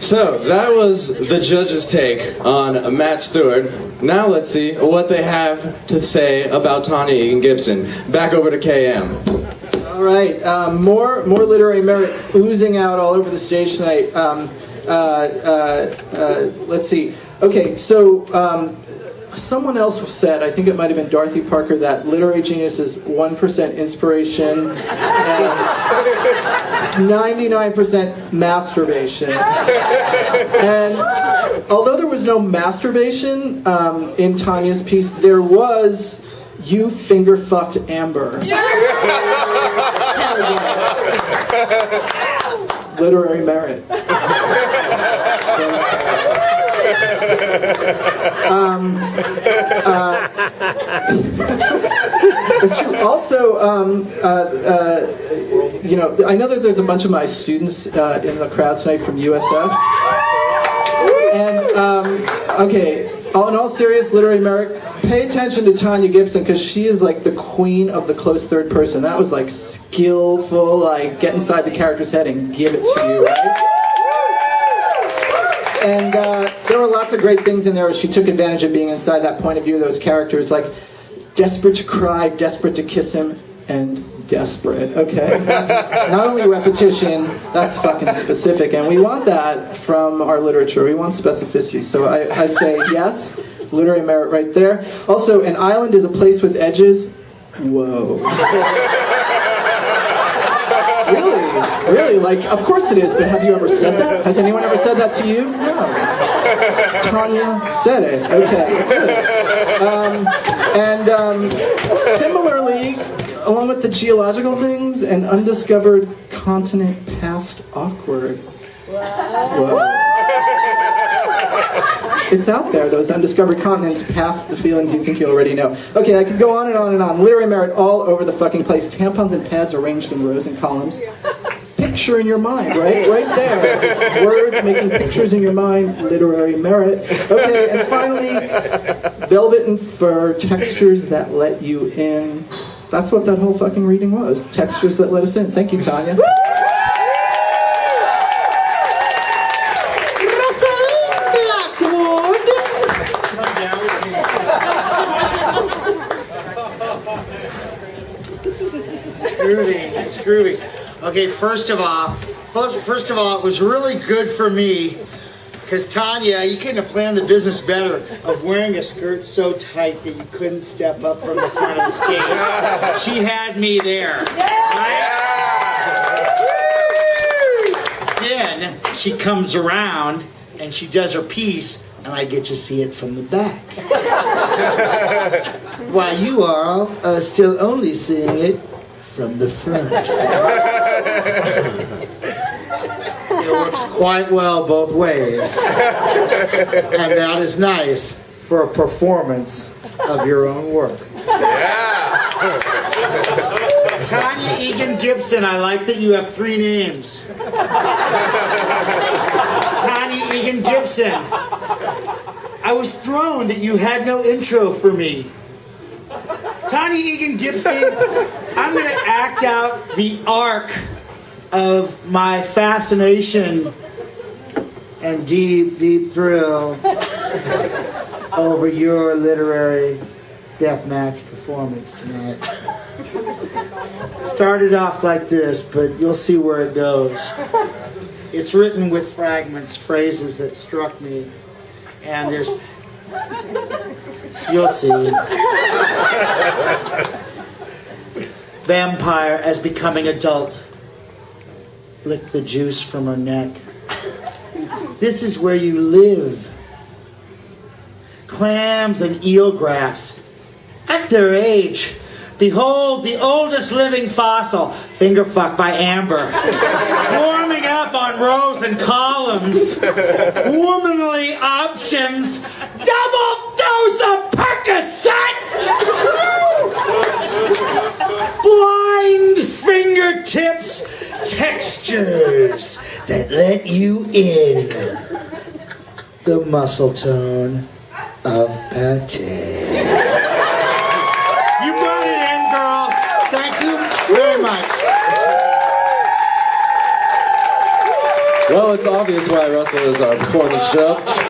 So, that was the judge's take on Matt Stewart. Now let's see what they have to say about Tanya Egan Gibson. Back over to KM. All right, more literary merit oozing out all over the stage tonight. Let's see. Okay, so someone else said, I think it might have been Dorothy Parker, that literary genius is 1% inspiration and 99% masturbation. And although there was no masturbation in Tanya's piece, there was "You finger fucked Amber." Literary merit. It's true. Also, you know, I know that there's a bunch of my students in the crowd tonight from USF. And, okay, in all serious literary merit, pay attention to Tanya Gibson, because she is like the queen of the close third person. That was like skillful, like get inside the character's head and give it to you, right? And there were lots of great things in there. She took advantage of being inside that point of view of those characters, like desperate to cry, desperate to kiss him, and desperate. Okay, that's not only repetition, that's fucking specific, and we want that from our literature. We want specificity. So I say yes, literary merit right there. Also, an island is a place with edges. Whoa. Really, like, of course it is, but have you ever said that? Has anyone ever said that to you? No. Tanya said it. Okay, good. Similarly, along with the geological things, an undiscovered continent past awkward. Whoa. It's out there, those undiscovered continents past the feelings you think you already know. Okay, I could go on and on and on. Literary merit all over the fucking place. Tampons and pads arranged in rows and columns. Picture in your mind, right? Right there. Words making pictures in your mind. Literary merit. Okay, and finally, velvet and fur, textures that let you in. That's what that whole fucking reading was. Textures that let us in. Thank you, Tanya. It's groovy. Okay, first of all, it was really good for me, because Tanya, you couldn't have planned the business better of wearing a skirt so tight that you couldn't step up from the front of the stage. She had me there. Right? Then she comes around and she does her piece, and I get to see it from the back. While you are still only seeing it from the front. It works quite well both ways. And that is nice for a performance of your own work. Yeah. Tanya Egan Gibson, I like that you have 3 names. Tanya Egan Gibson. I was thrown that you had no intro for me. Tanya Egan Gibson, I'm going to act out the arc of my fascination and deep, deep thrill over your literary deathmatch performance tonight. Started off like this, but you'll see where it goes. It's written with fragments, phrases that struck me, and there's... You'll see. Vampire as becoming adult. Lick the juice from her neck. This is where you live. Clams and eelgrass. At their age, behold the oldest living fossil, finger fucked by Amber. Warming up on rows and columns. Womanly options. Double dose of Percocet! Blind fingertips, textures that let you in. The muscle tone of pate. You brought it in, girl. Thank you very much. Well, it's obvious why Russell is our performance judge.